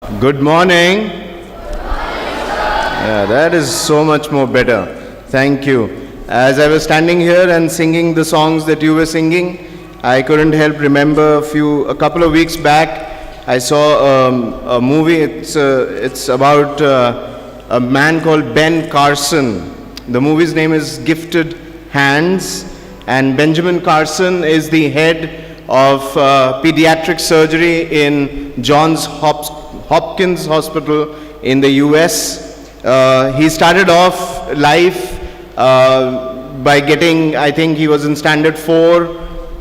Good morning. Yeah, that is so much more better. Thank you. As I was standing here and singing the songs that you were singing, I couldn't help remember a couple of weeks back, I saw a movie. It's about a man called Ben Carson. The movie's name is Gifted Hands, and Benjamin Carson is the head of pediatric surgery in Johns Hopkins Hospital in the US. He started off life by getting, I think he was in standard 4.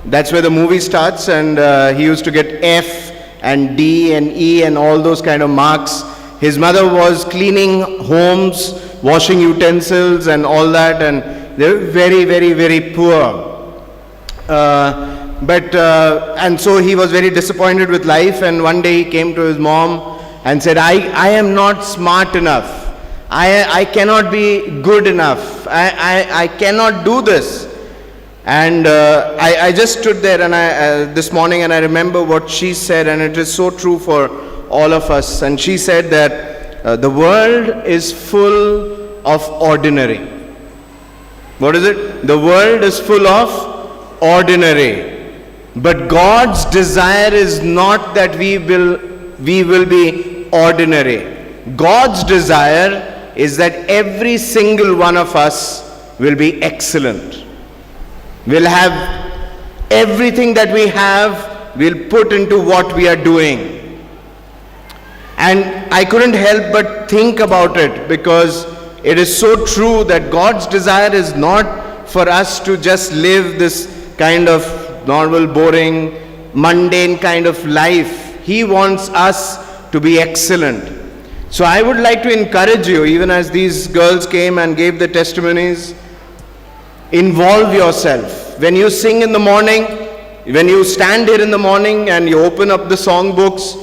That's where the movie starts, and he used to get F and D and E and all those kind of marks. His mother was cleaning homes, washing utensils and all that, and they were very, very, very poor. And so he was very disappointed with life, and one day he came to his mom and said, I am not smart enough. I cannot be good enough. I cannot do this. And I just stood there and this morning, and I remember what she said, and it is so true for all of us. And she said that the world is full of ordinary. What is it? The world is full of ordinary. But God's desire is not that we will be ordinary. God's desire is that every single one of us will be excellent. We'll have everything that we have, we'll put into what we are doing. And I couldn't help but think about it, because it is so true that God's desire is not for us to just live this kind of normal, boring, mundane kind of life. He wants us to be excellent. So I would like to encourage you, even as these girls came and gave the testimonies, involve yourself. When you sing in the morning, when you stand here in the morning and you open up the songbooks,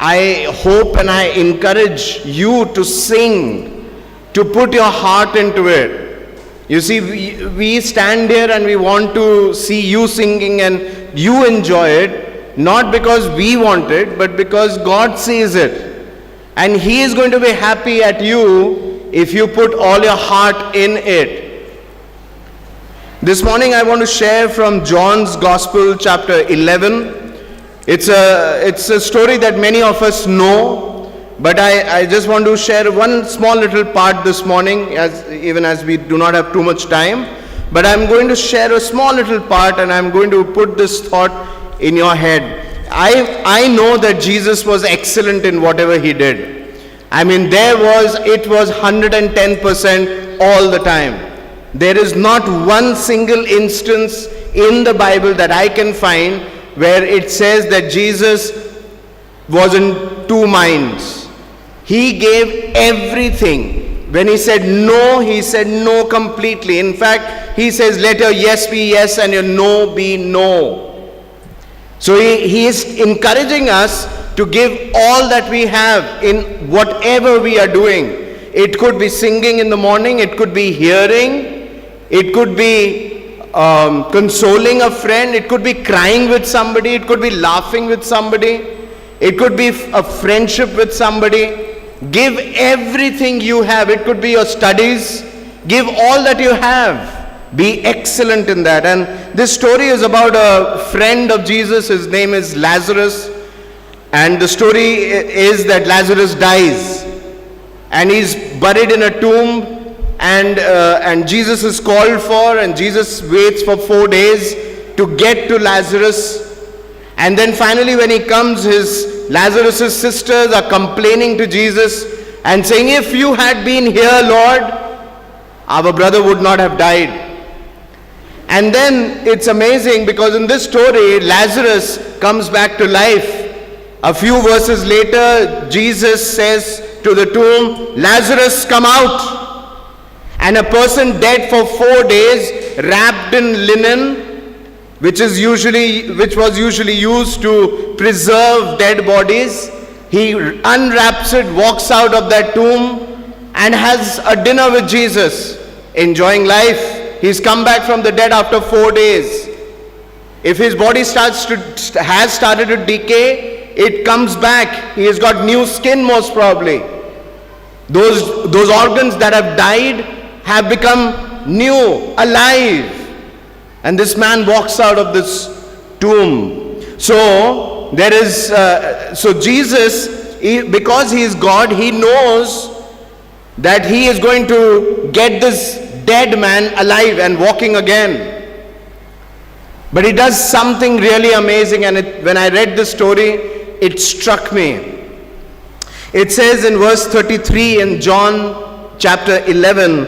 I hope and I encourage you to sing, to put your heart into it. You see, we stand here and we want to see you singing and you enjoy it, not because we want it, but because God sees it. And He is going to be happy at you if you put all your heart in it. This morning I want to share from John's Gospel, chapter 11. It's a story that many of us know, but I just want to share one small little part this morning, even as we do not have too much time. But I'm going to share a small little part, and I'm going to put this thought in your head. I know that Jesus was excellent in whatever He did. I mean, it was 110% all the time. There is not one single instance in the Bible that I can find where it says that Jesus was in two minds. He gave everything. When He said no completely. In fact, He says, let your yes be yes and your no be no. So he is encouraging us to give all that we have in whatever we are doing. It could be singing in the morning, it could be hearing, it could be consoling a friend, it could be crying with somebody, it could be laughing with somebody, it could be a friendship with somebody. Give everything you have. It could be your studies. Give all that you have. Be excellent in that. And this story is about a friend of Jesus. His name is Lazarus. And the story is that Lazarus dies. And he's buried in a tomb. And Jesus is called for. And Jesus waits for 4 days to get to Lazarus. And then finally when he comes, Lazarus' sisters are complaining to Jesus and saying, if you had been here, Lord, our brother would not have died. And then it's amazing, because in this story, Lazarus comes back to life. A few verses later, Jesus says to the tomb, Lazarus, come out. And a person dead for 4 days, wrapped in linen, which was usually used to preserve dead bodies, he unwraps it, walks out of that tomb, and has a dinner with Jesus, enjoying life. He's come back from the dead after 4 days. If his body has started to decay, it comes back. He has got new skin most probably. Those organs that have died have become new, alive. And this man walks out of this tomb. So there is, so Jesus, because he is God, he knows that he is going to get this dead man alive and walking again. But he does something really amazing, and when I read the story, it struck me. It says in verse 33 in John chapter 11,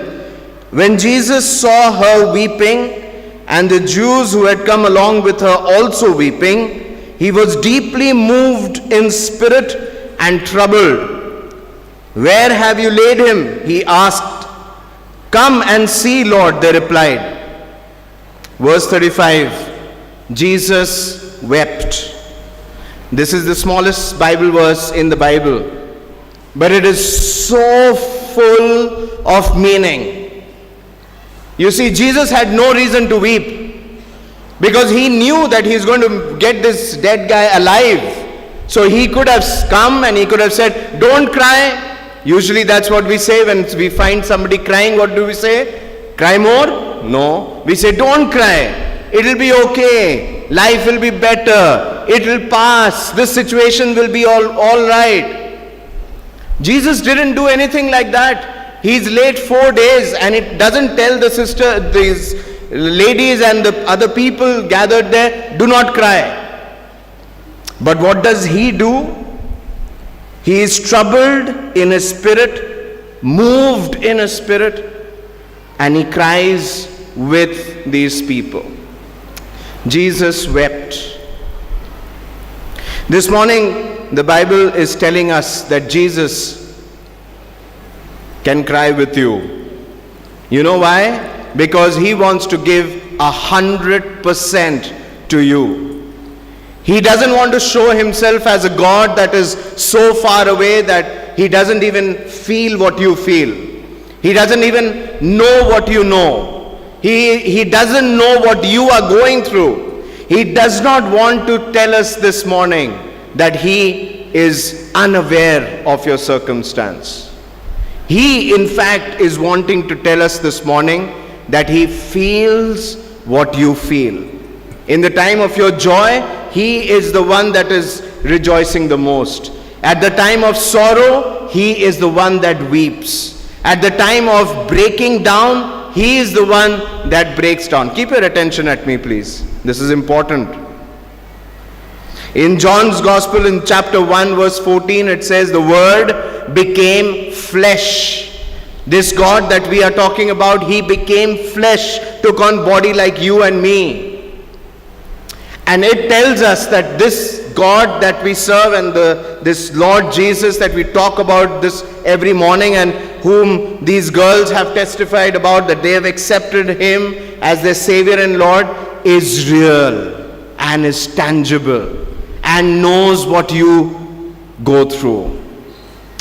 when Jesus saw her weeping, and the Jews who had come along with her also weeping, he was deeply moved in spirit and troubled. Where have you laid him? He asked. Come and see, Lord, they replied. Verse 35, Jesus wept. This is the smallest Bible verse in the Bible, but it is so full of meaning. You see, Jesus had no reason to weep because he knew that he's going to get this dead guy alive. So he could have come and he could have said, don't cry. Usually that's what we say when we find somebody crying. What do we say? Cry more? No. We say, don't cry. It'll be okay. Life will be better. It will pass. This situation will be all right. Jesus didn't do anything like that. He's late 4 days, and it doesn't tell these ladies and the other people gathered there, do not cry. But what does he do? He is troubled in his spirit, moved in his spirit, and he cries with these people. Jesus wept. This morning, the Bible is telling us that Jesus can cry with you. You know why? Because he wants to give 100% to you. He doesn't want to show himself as a God that is so far away that he doesn't even feel what you feel. He doesn't even know what you know. He doesn't know what you are going through. He does not want to tell us this morning that he is unaware of your circumstance. He, in fact, is wanting to tell us this morning that he feels what you feel. In the time of your joy, he is the one that is rejoicing the most. At the time of sorrow, he is the one that weeps. At the time of breaking down, he is the one that breaks down. Keep your attention at me, please. This is important. In John's Gospel, in chapter 1, verse 14, it says, the Word became flesh. This God that we are talking about, he became flesh, took on body like you and me. And it tells us that this God that we serve and this Lord Jesus that we talk about this every morning, and whom these girls have testified about that they have accepted him as their Savior and Lord, is real and is tangible and knows what you go through.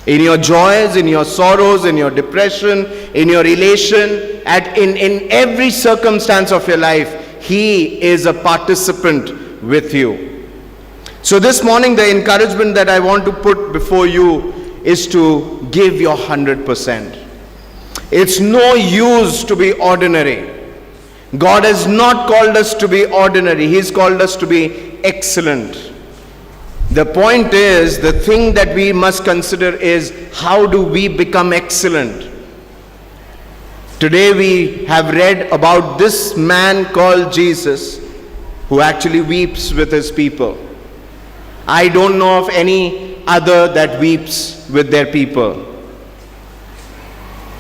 In your joys, in your sorrows, in your depression, in your elation, in every circumstance of your life, he is a participant with you. So this morning, the encouragement that I want to put before you is to give your 100%. It's no use to be ordinary. God has not called us to be ordinary. He's called us to be excellent. The point is, the thing that we must consider is, how do we become excellent? Today we have read about this man called Jesus, who actually weeps with his people. I don't know of any other that weeps with their people.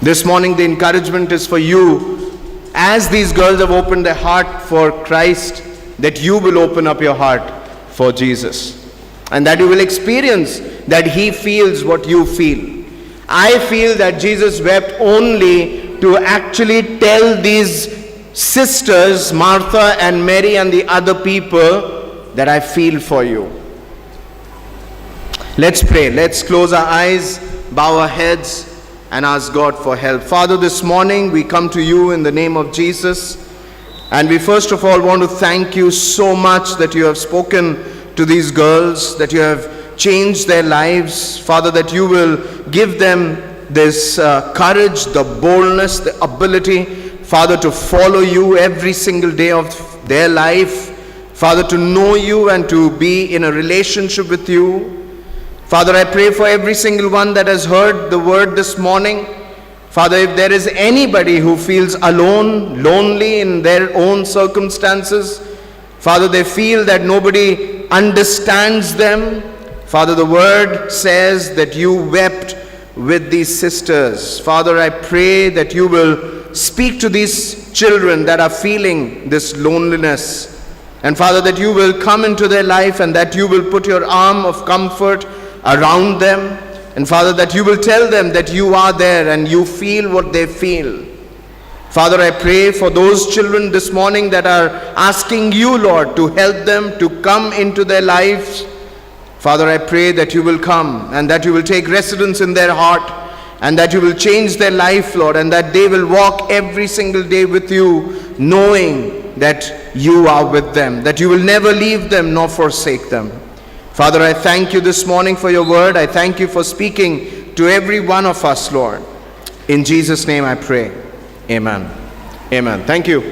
This morning the encouragement is for you, as these girls have opened their heart for Christ, that you will open up your heart for Jesus, and that you will experience that he feels what you feel. I feel that Jesus wept only to actually tell these sisters, Martha and Mary and the other people, that I feel for you. Let's pray. Let's close our eyes, bow our heads, and ask God for help. Father, this morning we come to you in the name of Jesus, and we first of all want to thank you so much that you have spoken to these girls, that you have changed their lives. Father, that you will give them this courage, the boldness, the ability, Father, to follow you every single day of their life. Father, to know you and to be in a relationship with you. Father, I pray for every single one that has heard the word this morning. Father, if there is anybody who feels alone, lonely in their own circumstances, Father, they feel that nobody understands them. Father, the word says that you wept with these sisters. Father, I pray that you will speak to these children that are feeling this loneliness. And Father, that you will come into their life and that you will put your arm of comfort around them. And Father, that you will tell them that you are there and you feel what they feel. Father, I pray for those children this morning that are asking you, Lord, to help them to come into their lives. Father, I pray that you will come and that you will take residence in their heart and that you will change their life, Lord, and that they will walk every single day with you, knowing that you are with them, that you will never leave them nor forsake them. Father, I thank you this morning for your word. I thank you for speaking to every one of us, Lord. In Jesus' name I pray. Amen. Amen. Thank you.